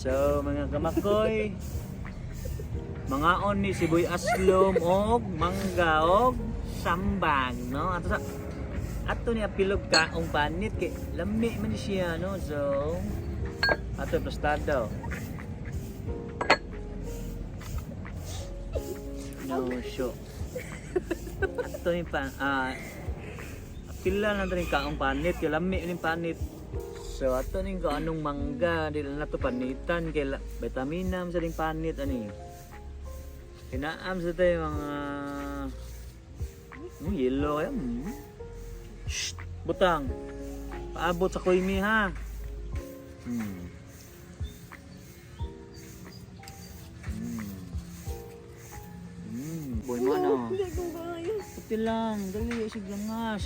So mga kamakoy, mga on ni siboy aslom og mangga og sambag, no? Ato ni apilog kaong panit kay lami man siya, no? So ato plastado. No show. Ato ni pila lang rin kaong panit kay lami ni panit. So ato ning anong mangga dili na to panitan kay vitaminam sa ding panit ani. Kinaam sa tayo mga yellow ay. Shh, butang. Paabot sa kuimi ha. Boy mo no. Puti lang, dali sig langas.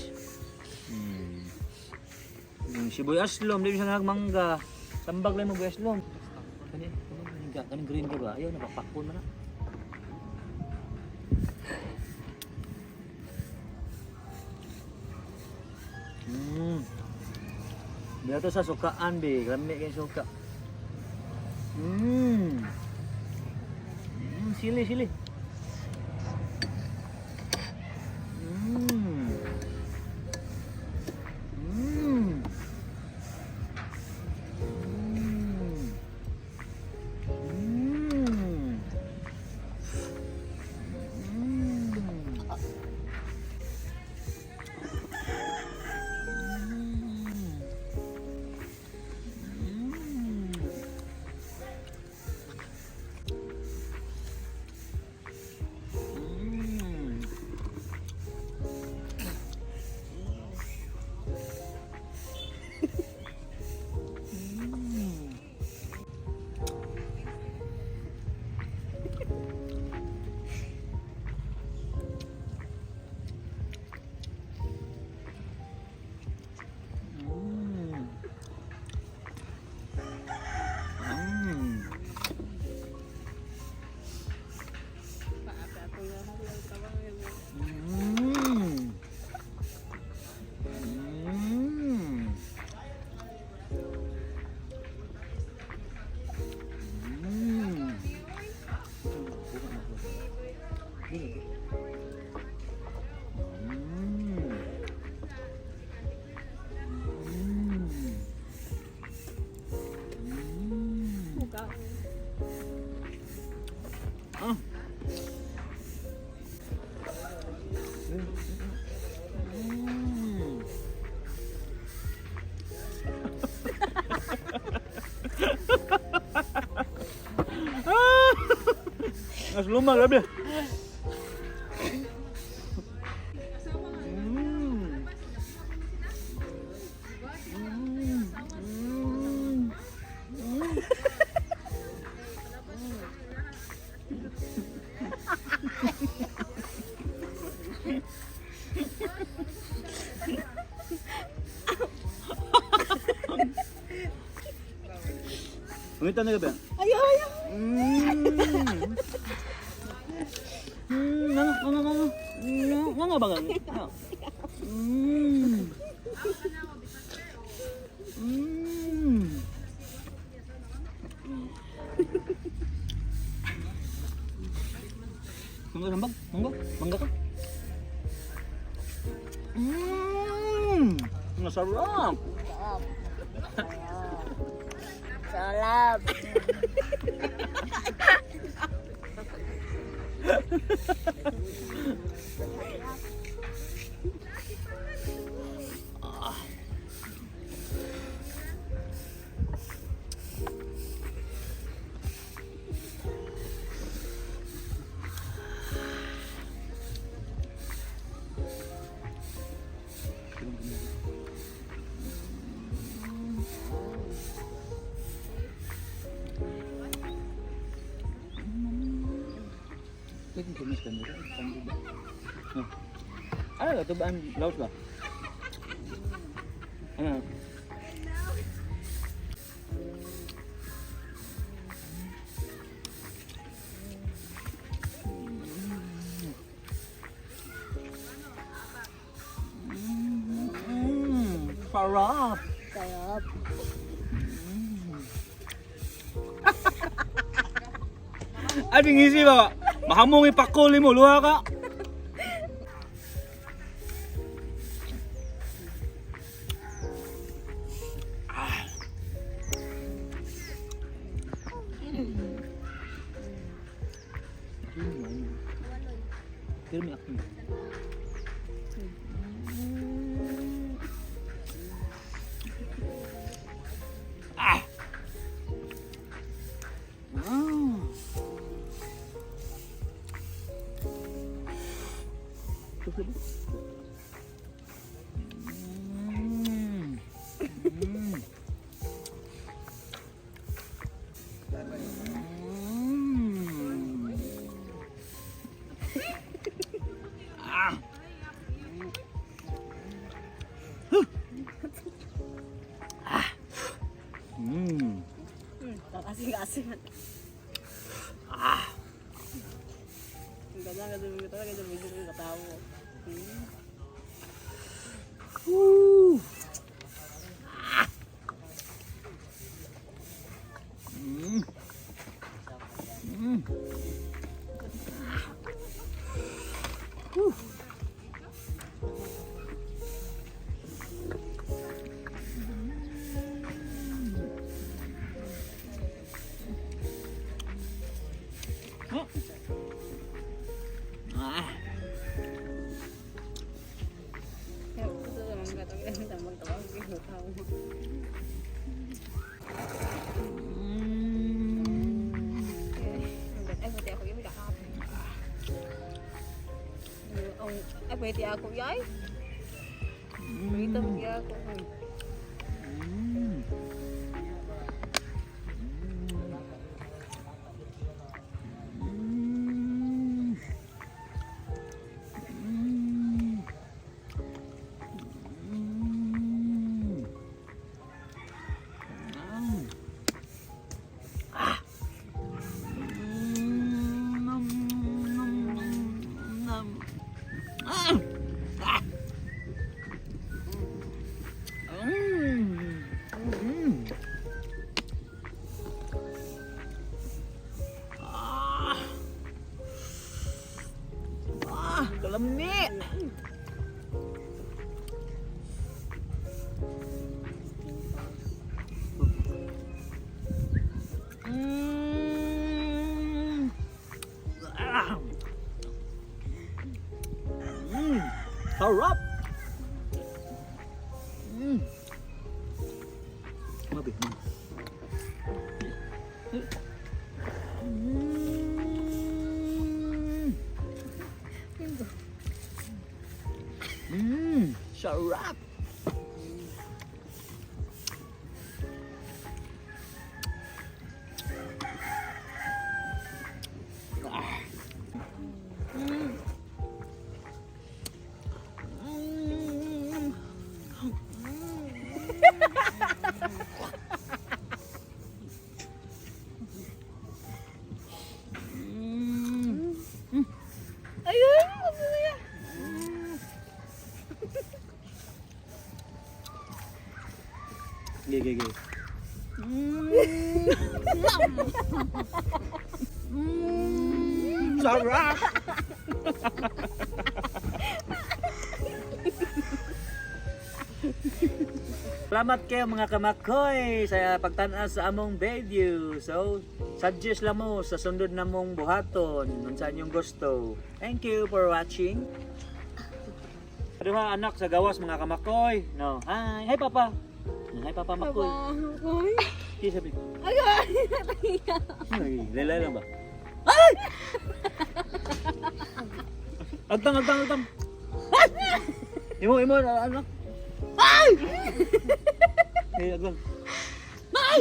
Siboy aslom, di siya nagmangga. Tambag lang mo boy aslom. Kaning green ko ba? Ayaw, napapakpon mo na. Bila to sa sukaan be, lami kay suka. Sili, sili. Mas lumag abi. Ngunita na ba? Ayaw, ayaw. Nga ba gan? Mangga sambag? Mangga? Mangga ka? Masarap! Salap. Pwede tumis ka nila. Ano ito ba? Laos ba? Ano? Sarap! Sarap. Ading isi ba? Mahamong ipakuli mo, luha ka. Pero may akin. Ah! Ah! Kasing-kasing. Ah! Ang ganda ka talaga dyan yung katawa. Woo! Ah! Ah! Ito naman ka talaga yung tamang-tamang yung katawa. Ay, pwede ako yung nakakapin. Ay, pwede ako yay. Pwede ako. Kalami! Sarap! Mabit mo. Sarap! Ayun! Masaya! Gigi. Sarap! Salamat kayo mga kamakoy sa pagtanas sa among video. So, suggest lang mo sa sundod na mong buhaton kung saan yung gusto. Thank you for watching. Aduh anak sa gawas mga kamakoy. No. Hi papa. Hi papa makoy. Ay! Ki sabi. Ay! Ay, lelay lang ba? Ay! Agtang. Imo anak. Ay! Agtang. Ay!